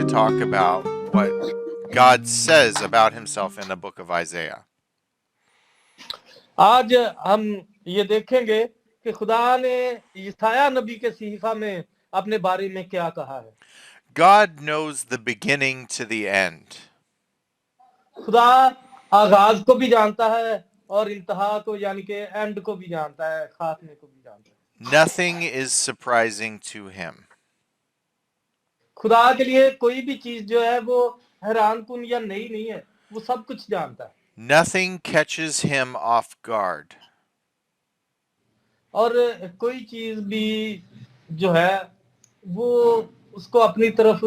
talk about what God says about himself in the book of Isaiah. आज हम ये देखेंगे कि खुदा ने यशायाह नबी के सहीफा में अपने बारे में क्या कहा है। God knows the beginning to the end. खुदा आगाज को भी जानता है और इंतहा को यानी कि एंड को भी जानता है, खात्मे को भी जानता है। Nothing is surprising to him. खुदा के लिए कोई भी चीज जो है वो हैरानकुन या नई नहीं है, वो सब कुछ जानता है। Nothing catches him off guard. और कोई चीज भी जो है वो उसको अपनी तरफ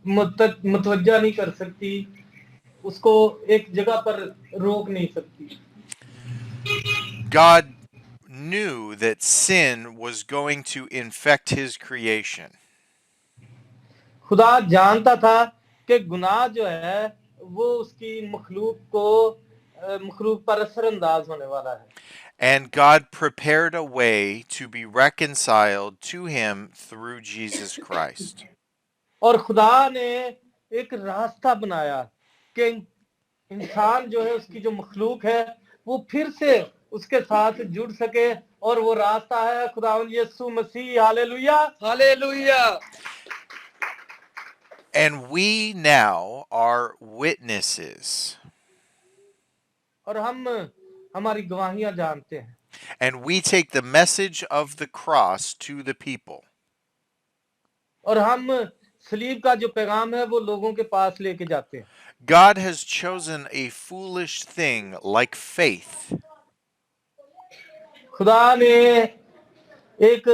मुतवज्जा नहीं कर सकती, उसको एक जगह पर रोक नहीं सकती। God knew that sin was going to infect his creation. खुदा जानता था कि गुनाह जो है वो उसकी मखलूक पर असरअंदाज होने वाला है। And God prepared a way to be reconciled to him through Jesus Christ. और खुदा ने एक रास्ता बनाया कि इंसान जो है उसकी जो मखलूक है वो फिर से उसके साथ जुड़ सके, और वो रास्ता है खुदावंद Yeshu Masih. Hallelujah hallelujah. And we now are witnesses. और हम हमारी गवाहियां जानते हैं। And we take the message of the cross to the people. और हम सलीब का जो पैगाम है वो लोगों के पास लेके जाते हैं। God has chosen a foolish thing like faith. खुदा ने एक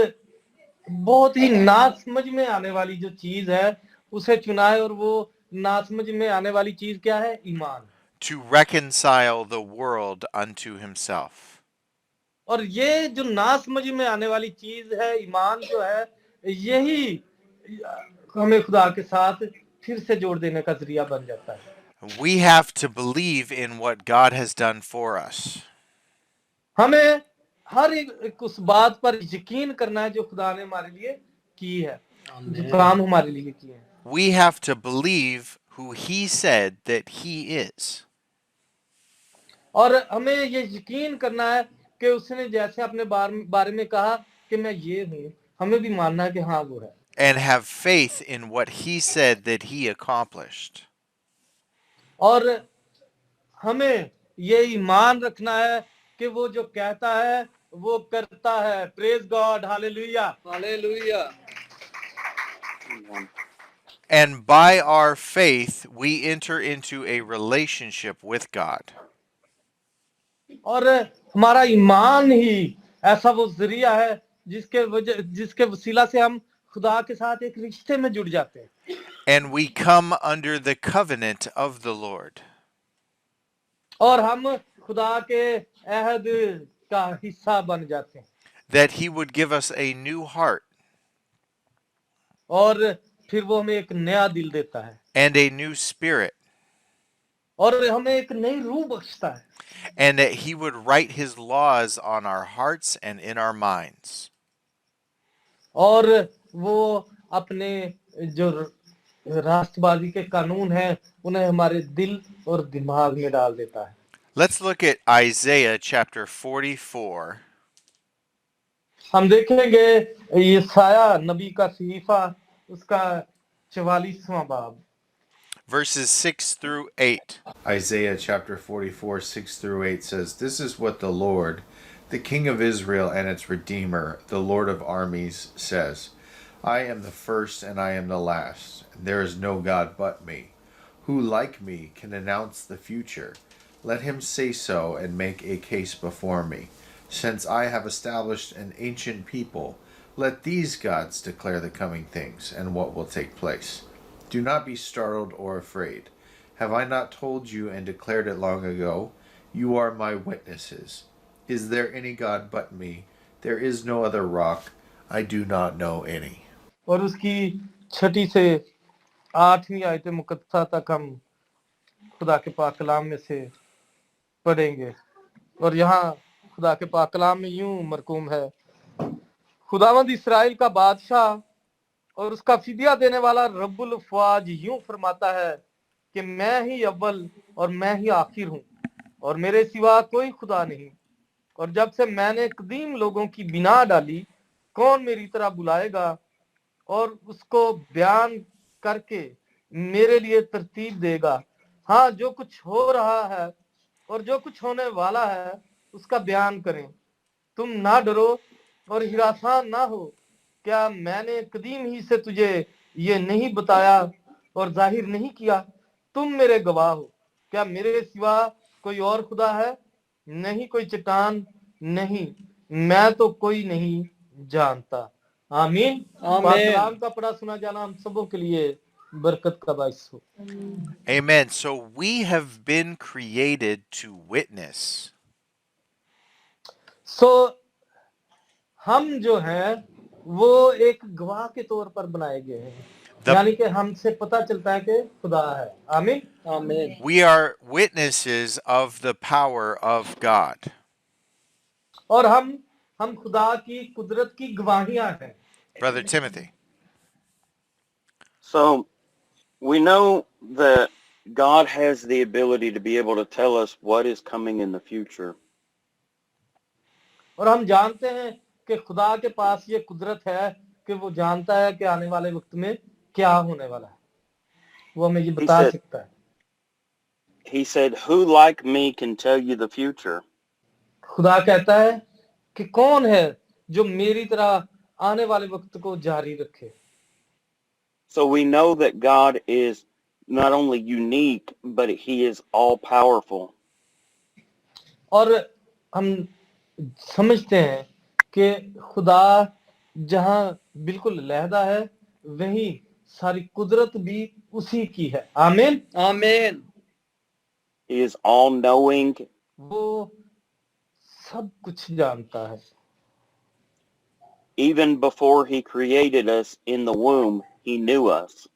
बहुत ही नासमझ में आने वाली जो चीज है उसे चुना है, और वो नासमझ में आने वाली चीज क्या है? ईमान। To reconcile the world unto himself. और ये जो नासमझ में आने वाली चीज है ईमान जो है, यही हमें खुदा के साथ फिर से जोड़ देने का जरिया बन जाता है। We have to believe in what God has done for us. हमें हर एक उस बात पर यकीन करना है जो खुदा ने हमारे लिए की है, जो काम हमारे लिए किए हैं। We have to believe who he said that he is. और हमें ये यकीन करना है कि उसने जैसे अपने बारे में कहा कि मैं ये हूँ, हमें भी मानना है कि हाँ वो है। And have faith in what he said that he accomplished. और हमें ये ईमान रखना है कि वो जो कहता है वो करता है। Praise God. Hallelujah hallelujah. And by our faith, we enter into a relationship with God. और हमारा ईमान ही ऐसा वो जरिया है जिसके वसीला से हम खुदा के साथ एक रिश्ते में जुड़ जाते हैं। And we come under the covenant of the Lord. और हम खुदा के अहद का हिस्सा बन जाते हैं। That he would give us a new heart. और फिर वो हमें एक नया दिल देता है। And a new spirit. और हमें एक नई रूह बख्शता है। And that he would write his laws on our hearts and in our minds. और वो अपने जो राष्ट्रवादी के कानून हैं उन्हें हमारे दिल और दिमाग में डाल देता है। Let's look at Isaiah chapter 44. हम देखेंगे यशायाह नबी का सहीफा उसका 44वां बाब, verses 6 through 8. Isaiah chapter 44, 6 through 8 says, "This is what the Lord, the King of Israel and its Redeemer, the Lord of armies, says. I am the first and I am the last, and there is no God but me. Who like me can announce the future? Let him say so and make a case before me. Since I have established an ancient people, let these gods declare the coming things and what will take place. Do not be startled or afraid. Have I not told you and declared it long ago? You are my witnesses. Is there any God but me? There is no other rock. I do not know any." और उसकी 6 से 8वीं आयत मुकद्दसा तक हम खुदा के पाक कलाम में से पढ़ेंगे। और यहाँ खुदा के पाक कलाम में यूं मरकूम है, खुदावंद इस्राएल का बादशाह और उसका फिदिया देने वाला रब्बुल फ़वाज यूं फरमाता है कि मैं ही अव्वल और मैं ही आखिर हूँ और मेरे सिवा कोई खुदा नहीं। और जब से मैंने कदीम लोगों की बिना डाली, कौन मेरी तरह बुलाएगा और उसको बयान करके मेरे लिए तरतीब देगा। हाँ, जो कुछ हो रहा है और जो कुछ होने वाला है उसका बयान करें। तुम ना डरो और हिरासान ना हो। क्या मैंने कदीम ही से तुझे ये नहीं बताया और जाहिर नहीं किया? तुम मेरे गवाह हो। क्या मेरे सिवा कोई और खुदा है? नहीं कोई चट्टान, नहीं, मैं तो कोई नहीं जानता। आमीन। पाक आमीन। कलाम का पढ़ा सुना जाना हम सबों के लिए बरकत का बाइस हो। Amen. So we have been created to witness. सो हम जो हैं वो एक गवाह के तौर पर बनाए गए हैं, The- यानी कि हमसे पता चलता है कि खुदा है। आमीन। आमीन। We are witnesses of the power of God. और हम खुदा की कुदरत की गवाहियां हैं। Brother Timothy. So we know that God has the ability to be able to tell us what is coming in the future. और हम जानते हैं कि खुदा के पास ये कुदरत है कि वो जानता है कि आने वाले वक्त में क्या होने वाला है, वो हमें ये बता said- सकता है। He said, "Who like me can tell you the future?" खुदा कहता है कि कौन है जो मेरी तरह आने वाले वक्त को जारी रखे। So we know that God is not only unique, but he is all powerful. और हम समझते हैं कि खुदा जहां बिल्कुल लहदा है वहीं सारी कुदरत भी उसी की है। आमीन। आमीन। He is all knowing. वो सब कुछ जानता है। Even before he created us in the womb, he knew us.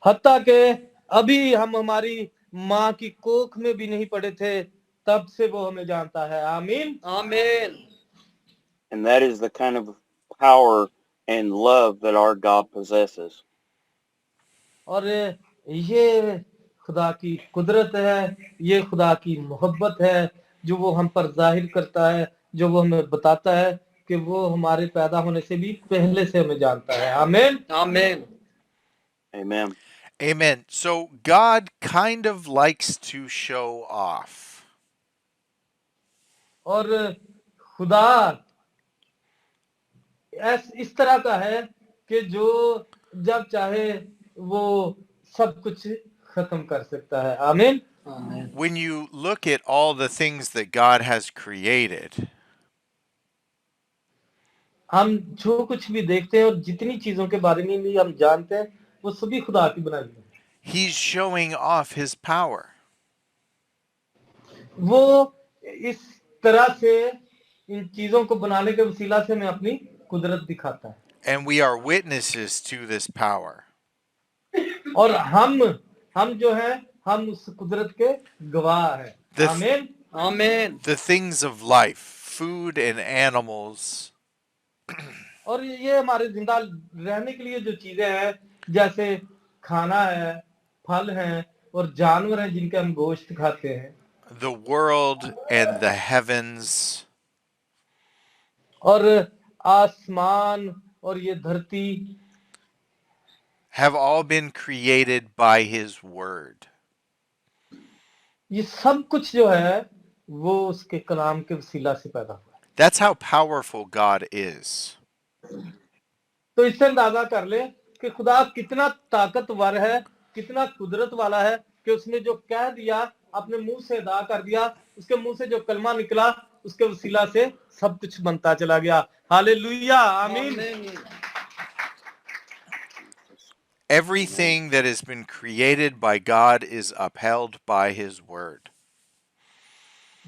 हत्ता के अभी हम हमारी माँ की कोख में भी नहीं पड़े थे, तब से वो हमें जानता है। आमीन। आमीन। And that is the kind of power and love that our God possesses. और ये खुदा की कुदरत है, ये खुदा की मोहब्बत है जो वो हम पर जाहिर करता है, जो वो हमें बताता है कि वो हमारे पैदा होने से भी पहले से हमें जानता है। आमीन। आमीन। Amen. Amen. So God kind of likes to show off. और खुदा इस तरह का है कि जो जब चाहे वो सब कुछ खत्म कर सकता है। आमीन। आमीन। When you look at all the things that God has created, हम जो कुछ भी देखते हैं और जितनी चीजों के बारे में भी हम जानते हैं वो सभी खुदा की बनाई है। He's showing off his power. वो इस तरह से इन चीजों को बनाने के वसीला से हमें अपनी कुदरत दिखाता है। And we are witnesses to this power. और हम जो हैं हम उस कुदरत के गवाह हैं। The- आमीन। आमीन। The things of life, food and animals, और ये हमारे जिंदा रहने के लिए जो चीजें हैं, जैसे खाना है, फल हैं और जानवर हैं जिनके हम गोश्त खाते हैं, the world and the heavens, और आसमान और ये धरती have all been created by his word. ये सब कुछ जो है वो उसके कलाम के वसीला से पैदा हुआ है। That's how powerful God is. तो इससे अंदाजा कर ले कि खुदा कितना ताकतवर है, कितना कुदरत वाला है कि उसने जो कह दिया अपने मुंह से अदा कर दिया, उसके मुंह से जो कलमा निकला उसके वसीला से सब कुछ बनता चला गया। हालेलुया। आमीन। आमीन। Everything that has been created by God is upheld by his word.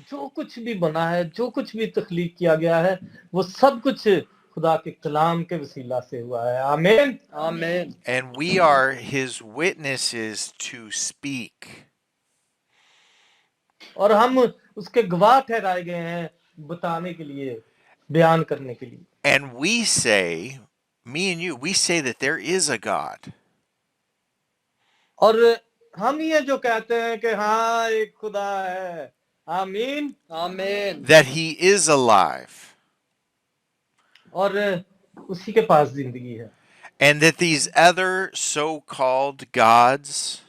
जो कुछ भी बना है, जो कुछ भी तख्लीक किया गया है, वो सब कुछ खुदा के कलाम के वसीला से हुआ है। आमीन। आमीन। And we are his witnesses to speak. और हम उसके गवाह ठहराए गए हैं बताने के लिए, बयान करने के लिए। And we say me and you, we say that there is a God. और हम ये जो कहते हैं कि हाँ एक खुदा है, आमीन, Amen. That he is alive. और उसी के पास जिंदगी है. And that these other so-called gods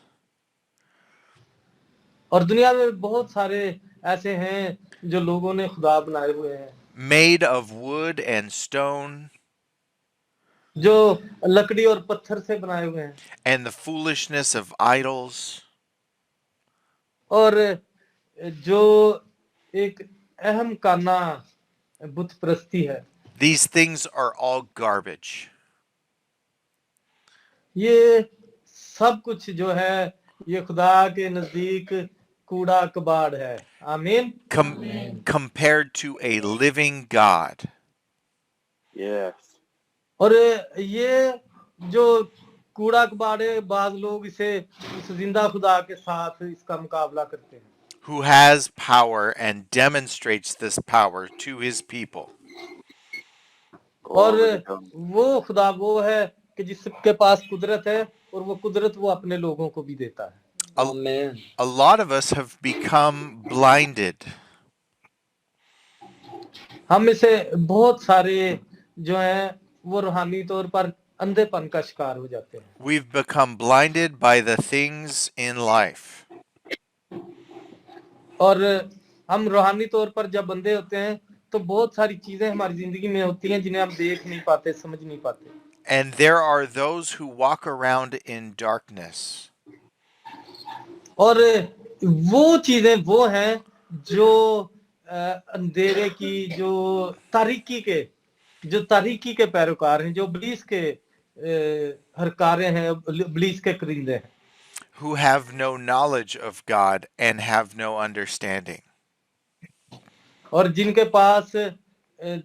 और दुनिया में बहुत सारे ऐसे हैं जो लोगों ने खुदा बनाए हुए हैं, made of wood and stone जो लकड़ी और पत्थर से बनाए हुए हैं, and the foolishness of idols, और जो एक अहम काना बुत परस्ती है, these things are all garbage. ये सब कुछ जो है ये खुदा के नजदीक कूड़ा कबाड़ है. आमीन. Compared to a living God. Yes. और ये जो कूड़ा कबाड़ है, बाज लोग इसे उस जिंदा खुदा के साथ इसका मुकाबला करते हैं, Who has power and demonstrates this power to his people. और Glory to God. वो खुदा वो है कि जिसके पास कुदरत है और वो कुदरत वो अपने लोगों को भी देता है. Amen. A lot of us have become blinded. हम में से बहुत सारे जो हैं वो रूहानी तौर पर अंधेपन का शिकार हो जाते हैं. We've become blinded by the things in life. और हम रूहानी तौर पर जब अंधे होते हैं तो बहुत सारी चीजें हमारी जिंदगी में होती हैं जिन्हें हम देख नहीं पाते, समझ नहीं पाते. And there are those who walk around in darkness. और वो चीजें वो हैं जो अंधेरे की, जो तारीकी के पैरोकार हैं, जो इब्लीस के हरकारे हैं, इब्लीस के करिंदे हैं, Who have no knowledge of God and have no understanding. और जिनके पास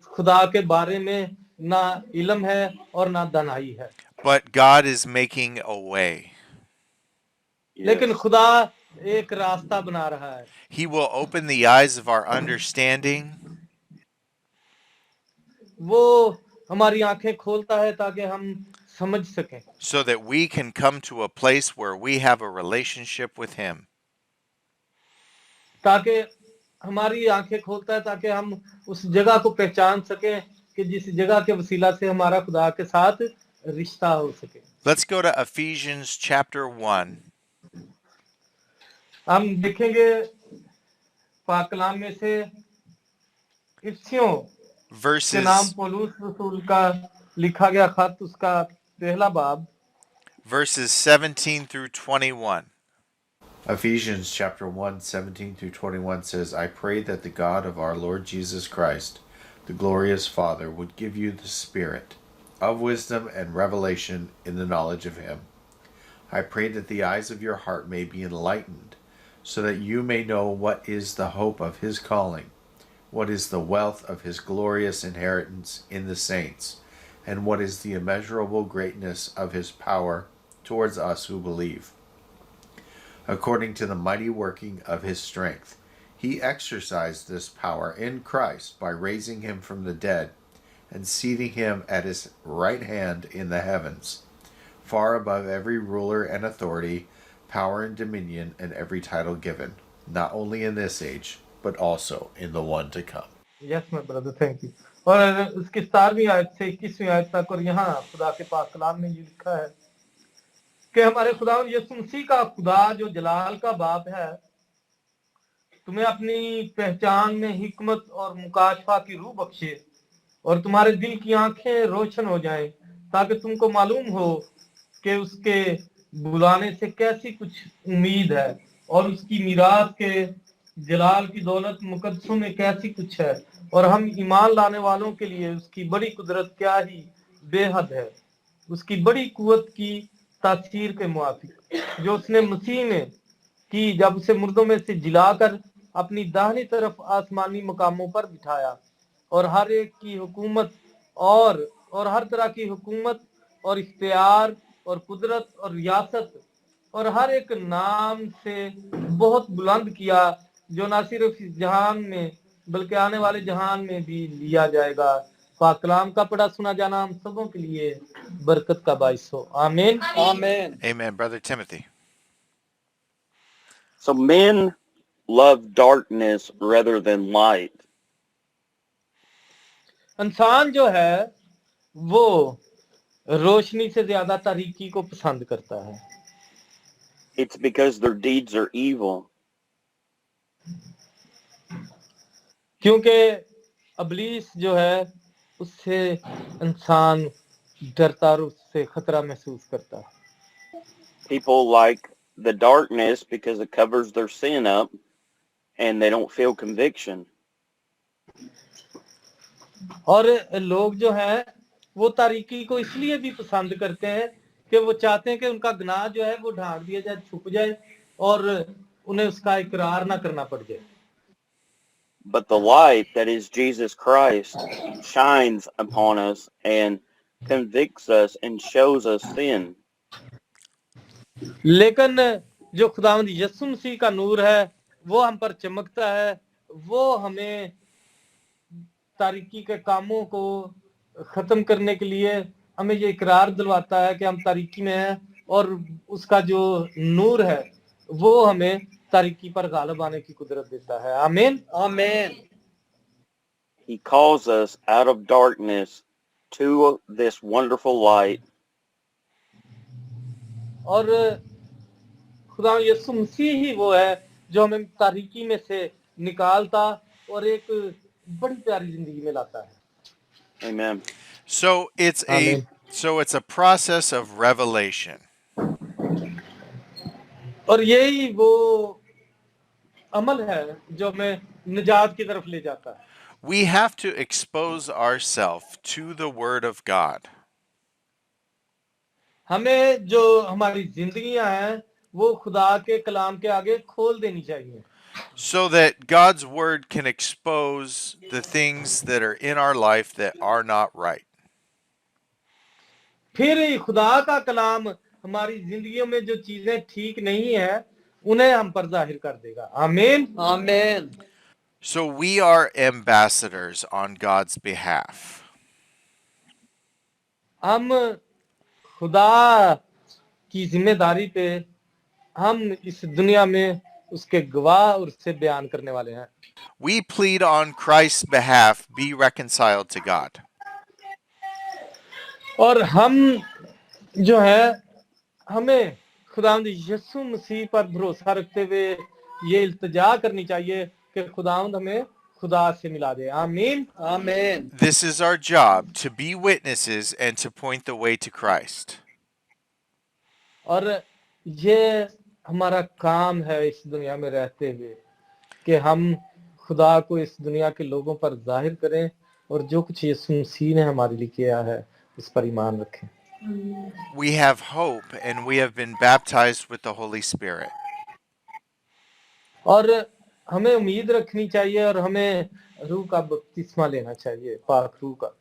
खुदा के बारे में ना इल्म है और ना दानाई है. But God is making a way. लेकिन Yes. खुदा एक रास्ता बना रहा है. He will open the eyes of our understanding वो हमारी आंखें खोलता है ताकि हम समझ सकें, so that we can come to a place where we have a relationship with him. ताकि हमारी आंखें खोलता है ताकि हम उस जगह को पहचान सकें कि जिस जगह के वसीला से हमारा खुदा के साथ रिश्ता हो सके. Let's go to Ephesians chapter 1. हम देखेंगे पाक कलाम में से इफ्सियों के नाम Verses पौलुस रसूल का लिखा गया खत, उसका पहला बाब, verses 17 through 21. Ephesians chapter 1, 17 through 21 says, I pray that the God of our Lord Jesus Christ, the glorious Father, would give you the spirit of wisdom and revelation in the knowledge of him. I pray that the eyes of your heart may be enlightened, so that you may know what is the hope of his calling, what is the wealth of his glorious inheritance in the saints, and what is the immeasurable greatness of his power towards us who believe. According to the mighty working of his strength, he exercised this power in Christ by raising him from the dead and seating him at his right hand in the heavens, far above every ruler and authority, power and dominion, and every title given, not only in this age, but also in the one to come. Yes my brother, thank you. और उसकी 17वीं आयत से 21वीं आयत तक, और यहाँ खुदा के पाक कलाम में ये लिखा है कि हमारे खुदा यीशु मसीह का खुदा जो जलाल का बाप है, तुम्हें अपनी पहचान में हिकमत और मुकाशफा की रूह बख्शे और तुम्हारे दिल की आंखें रोशन हो जाएं, ताकि तुमको मालूम हो कि उसके बुलाने से कैसी कुछ उम्मीद है और उसकी मीरास के जलाल की दौलत मुकद्दसों में कैसी कुछ है, और हम ईमान लाने वालों के लिए उसकी बड़ी कुदरत क्या ही बेहद है, उसकी बड़ी कुव्वत की तासीर के मुआफिक जो उसने मसीह में की जब उसे मुर्दों में से जिलाकर अपनी दाहिनी तरफ आसमानी मकामों पर बिठाया, और हर एक की हुकूमत और हर तरह की हुकूमत और इख्तियार और कुदरत और रियासत और हर एक नाम से बहुत बुलंद किया, जो ना सिर्फ इस जहान में बल्कि आने वाले जहान में भी लिया जाएगा, पाक कलाम का पढ़ा सुना जाना हम सबों के लिए बरकत का बाइस हो आमीन Amen. Amen. Brother Timothy. So men love darkness rather than light. इंसान जो है वो रोशनी से ज्यादा तारीकी को पसंद करता है It's because their deeds are evil. क्योंकि अबलीस जो है उससे इंसान डरता और उससे खतरा महसूस करता है People like the darkness because it covers their sin up and they don't feel conviction. और लोग जो हैं वो तारीकी को इसलिए भी पसंद करते हैं कि वो चाहते हैं कि उनका गुनाह जो है वो ढांक दिया जाए छुप जाए और उन्हें उसका इकरार ना करना पड़ जाए But the light that is Jesus Christ shines upon us and convicts us and shows us sin. लेकिन जो खुदावंद यीशु मसीह का नूर है वो हम पर चमकता है वो हमें तारीकी के कामों को खत्म करने के लिए हमें ये इकरार दिलवाता है कि हम तारीकी में हैं और उसका जो नूर है वो हमें तारीकी पर गालिब आने की कुदरत देता है आमीन Amen. He calls us out of darkness to this wonderful light. और खुदा यीशु मसीह ही वो है जो हमें तारीकी में से निकालता और एक बड़ी प्यारी जिंदगी में लाता है Amen. So it's Amen. a process of revelation. और यही वो अमल है जो हमें निजात की तरफ ले जाता है We have to expose ourselves to the Word of God. हमें जो हमारी जिंदगियां हैं वो खुदा के कलाम के आगे खोल देनी चाहिए So that God's Word can expose the things that are in our life that are not right. फिर खुदा का कलाम हमारी जिंदगियों में जो चीजें ठीक नहीं है उन्हें हम पर जाहिर कर देगा आमीन Amen. So we are ambassadors on God's behalf. हम खुदा की जिम्मेदारी पे हम इस दुनिया में उसके गवाह और उससे बयान करने वाले हैं We plead on Christ's behalf, be reconciled to God. और हम जो है हमें खुदावंद यीशु मसीह पर भरोसा रखते हुए ये इल्तिजा करनी चाहिए कि खुदावंद हमें खुदा से मिला दे आमीन Amen. This is our job, to be witnesses and to point the way to Christ. और ये हमारा काम है इस दुनिया में रहते हुए कि हम खुदा को इस दुनिया के लोगों पर जाहिर करें और जो कुछ यीशु मसीह ने हमारे लिए किया है उस पर ईमान रखें We have hope and we have been baptized with the Holy Spirit. और हमें उम्मीद रखनी चाहिए और हमें रूह का बपतिस्मा लेना चाहिए पाक रूह का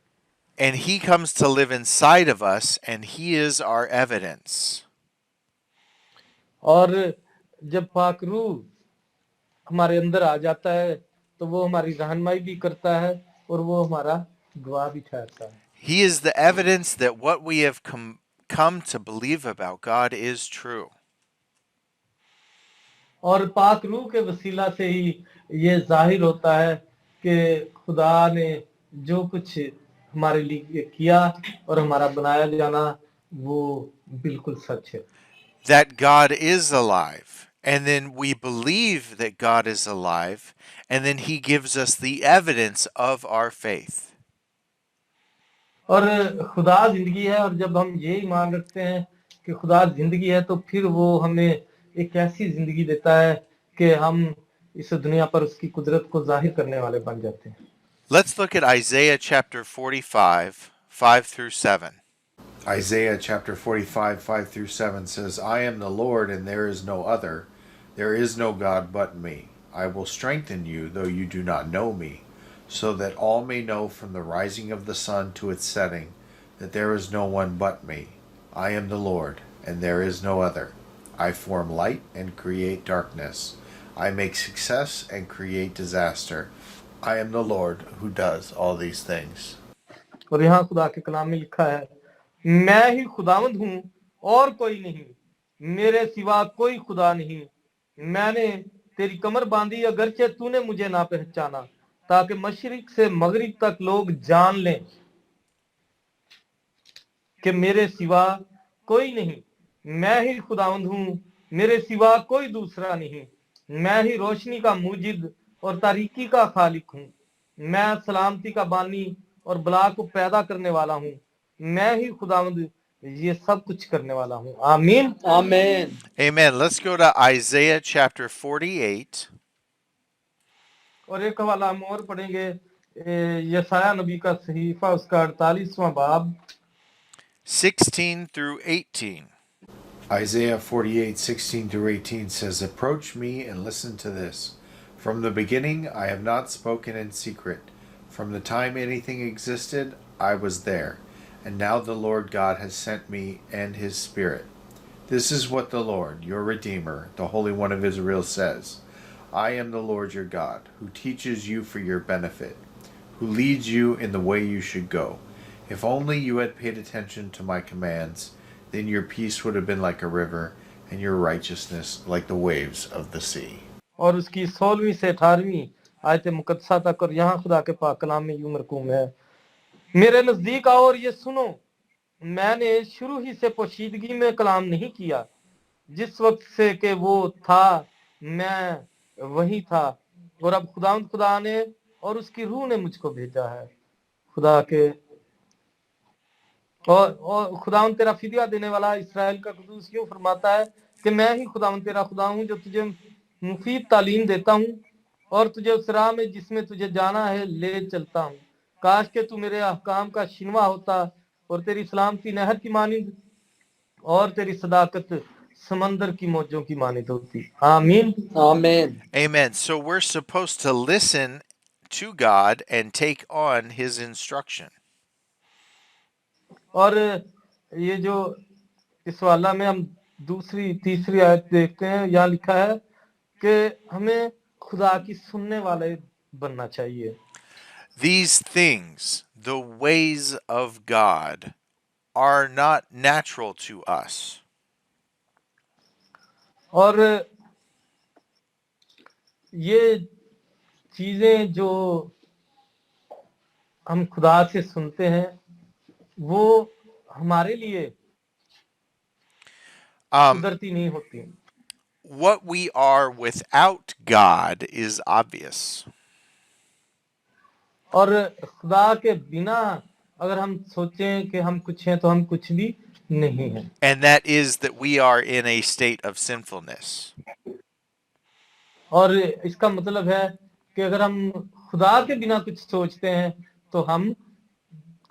And He comes to live inside of us, and He is our evidence. और जब पाक रूह हमारे अंदर आ जाता है तो वो हमारी रहनुमाई भी करता है और वो हमारा गवाह भी ठहरता है He is the evidence that what we have come to believe about God is true. और पाक रूह के वसीला से ही ये जाहिर होता है कि खुदा ने जो कुछ हमारे लिए किया और हमारा बनाया जाना वो बिल्कुल सच है That God is alive. And then we believe that God is alive. And then He gives us the evidence of our faith. और खुदा जिंदगी है और जब हम ये ईमान रखते हैं कि खुदा जिंदगी है तो फिर वो हमें एक ऐसी जिंदगी देता है कि हम इस दुनिया पर उसकी कुदरत को जाहिर करने वाले बन जाते हैं Let's look at Isaiah chapter 45, 5 through 7. Isaiah chapter 45, 5 through 7 says, I am the Lord, and there is no other. There is no God but me. I will strengthen you, though you do not know me, so that all may know from the rising of the sun to its setting that there is no one but me. I am the Lord, and there is no other. I form light and create darkness. I make success and create disaster. I am the Lord who does all these things. और यहाँ खुदा के कलाम में लिखा है, मैं ही खुदावंद हूँ और कोई नहीं, मेरे सिवा कोई खुदा नहीं। मैंने तेरी कमर बांधी अगरचे तूने मुझे ना पहचाना, ताकि मशरिक से मगरिब तक लोग जान लें कि मेरे सिवा कोई नहीं। मैं ही खुदावंद हूँ, मेरे सिवा कोई दूसरा नहीं। मैं ही रोशनी का मूजिद और तारीकी का खालिक हूँ। मैं सलामती का बानी और बला को पैदा करने वाला हूँ। मैं ही खुदावंद ये सब कुछ करने वाला हूँ। आमीन। Amen. Amen. Let's go to Isaiah chapter 48. और एक हवाला हम और पढ़ेंगे, यशाया नबी का सहीफा उसका 48वां बाब 16 through 18. Isaiah 48, 16 through 18 says, Approach me and listen to this. From the beginning I have not spoken in secret. From the time anything existed, I was there. And now the Lord God has sent me and his Spirit. This is what the Lord, your Redeemer, the Holy One of Israel, says. I am the Lord your God, who teaches you for your benefit, who leads you in the way you should go. If only you had paid attention to my commands, then your peace would have been like a river, and your righteousness like the waves of the sea. और उसकी 16वीं से 18वीं आयत मुकद्दसा तक। और यहाँ खुदा के पाक कलाम में यूं मरकूम है, मेरे नजदीक आओ और ये सुनो, मैंने शुरू ही से पोशीदगी में कलाम नहीं किया, जिस वक्त से कि वो था मैं वही था, और अब खुदा ने और उसकी रूह ने मुझको भेजा है। खुदा के और खुदावंद तेरा फिदिया देने वाला इस्राएल का कुदूस यूं फरमाता है कि मैं ही खुदावंद तेरा खुदा हूं, जो तुझे मुफीद तालीम देता हूं और तुझे उस राह में जिसमें तुझे जाना है ले चलता हूं। काश के तू मेरे अहकाम का शिनवा होता और तेरी सलामती नहर की मानिंद और तेरी सदाकत समंदर की मौजों की मानिंद होती। आमीन। Amen. Amen. So we're supposed to listen to God and take on his instruction. और ये जो इस वाला में हम दूसरी तीसरी आयत देखते हैं, यहाँ लिखा है कि हमें खुदा की सुनने वाले बनना चाहिए। These things, the ways of God, are not natural to us. और ये चीजें जो हम खुदा से सुनते हैं वो हमारे लिए कुदरती नहीं होती। What we are without God is obvious. और खुदा के बिना अगर हम सोचें कि हम कुछ हैं तो हम कुछ भी नहीं हैं। And that is that we are in a state of sinfulness. और इसका मतलब है कि अगर हम खुदा के बिना कुछ सोचते हैं तो हम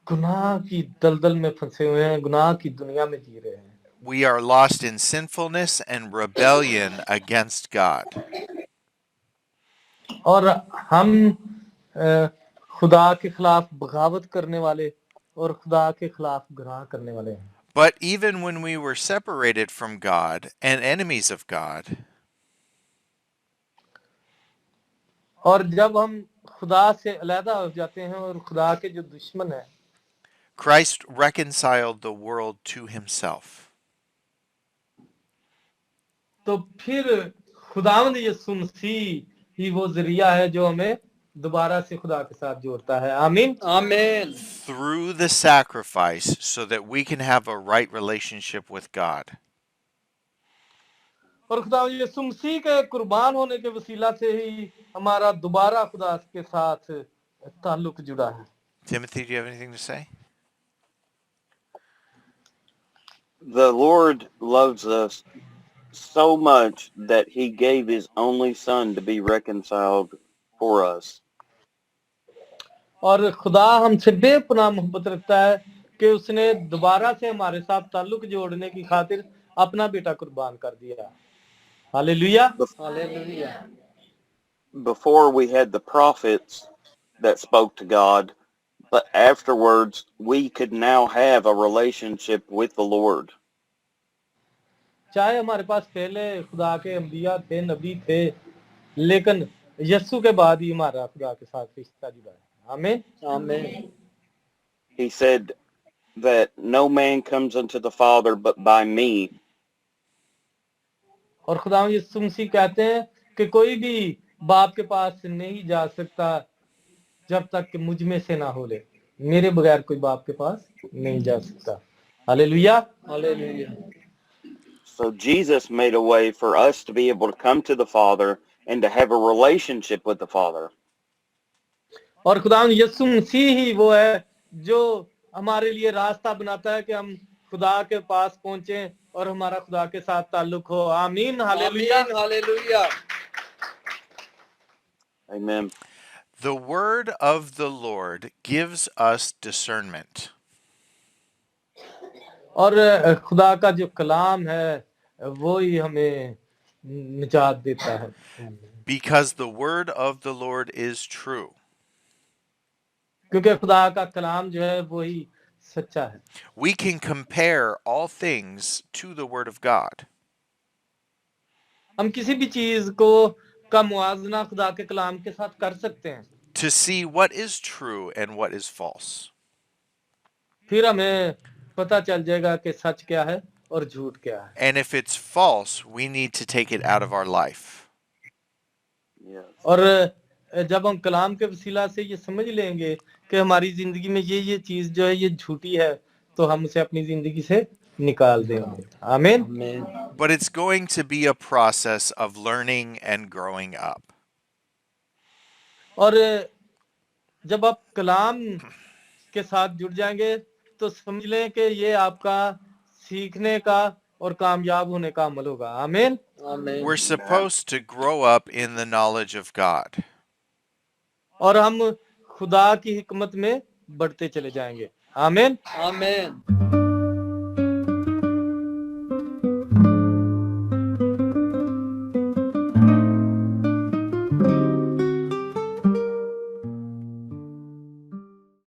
गुनाह की दलदल में फंसे हुए हैं, गुनाह की दुनिया में जी रहे हैं। We are lost in sinfulness and rebellion against God. और हम खुदा के खिलाफ बगावत करने वाले और खुदा के खिलाफ गुनाह करने वाले हैं। But even when we were separated from God and enemies of God, और जब हम खुदा से अलहदा हो जाते हैं और खुदा के जो दुश्मन हैं, Christ reconciled the world to himself. तो फिर खुदावंद यीशु मसीह ही वो जरिया है जो हमें दोबारा से खुदा के साथ जोड़ता है। आमीन। Amen. Through the sacrifice so that we can have a right relationship with God. और खुदा यीशु मसीह के कुर्बान होने के वसीला से ही हमारा दोबारा खुदा के साथ ताल्लुक जुड़ा है। Timothy, do you have anything to say? The Lord loves us so much that he gave his only son to be reconciled for us. और खुदा हमसे बेपनाह मोहब्बत रखता है कि उसने दोबारा से हमारे साथ ताल्लुक जोड़ने की खातिर अपना बेटा कुर्बान कर दिया। Hallelujah. Hallelujah. Before we had the prophets that spoke to God, but afterwards we could now have a relationship with the Lord. चाहे हमारे पास पहले खुदा के अंबिया थे, नबी थे, लेकिन यीशु के बाद ही हमारा खुदा के साथ रिश्ता जुड़ा है। आमीन। Amen. He said that no man comes unto the Father but by me. और खुदा यीशु मसीह कहते हैं कि कोई भी बाप के पास नहीं जा सकता जब तक कि मुझ में से ना हो ले। मेरे बगैर कोई बाप के पास नहीं जा सकता। Hallelujah. Hallelujah. So Jesus made a way for us to be able to come to the Father and to have a relationship with the Father. और खुदा यीशु मसीह ही वो है जो हमारे लिए रास्ता बनाता है कि हम खुदा के पास पहुंचे और हमारा खुदा के साथ ताल्लुक हो। आमीन। Hallelujah. Amen. Hallelujah. Amen. The word of the Lord gives us discernment. और खुदा का जो कलाम है वो ही हमें निजात देता है। Because the word of the Lord is true. क्योंकि खुदा का कलाम जो है वो ही सच्चा है। We can compare all things to the word of God. हम किसी भी चीज को का मुआवजा खुदा के कलाम के साथ कर सकते हैं। To see what is true and what is false. फिर हमें पता चल जाएगा कि सच क्या है और झूठ क्या है। And if it's false, we need to take it out of our life. Yes. और जब हम कलाम के वसीला से ये समझ लेंगे कि हमारी जिंदगी में ये चीज जो है ये झूठी है तो हम उसे अपनी जिंदगी से निकाल देंगे। आमीन। Amen. But it's going to be a process of learning and growing up. और जब आप कलाम के साथ जुड़ जाएंगे तो समझ लें कि ये आपका सीखने का और कामयाब होने का अमल होगा। आमीन। Amen. We're supposed to grow up in the knowledge of God. और हम खुदा की हिकमत में बढ़ते चले जाएंगे। आमीन। Amen.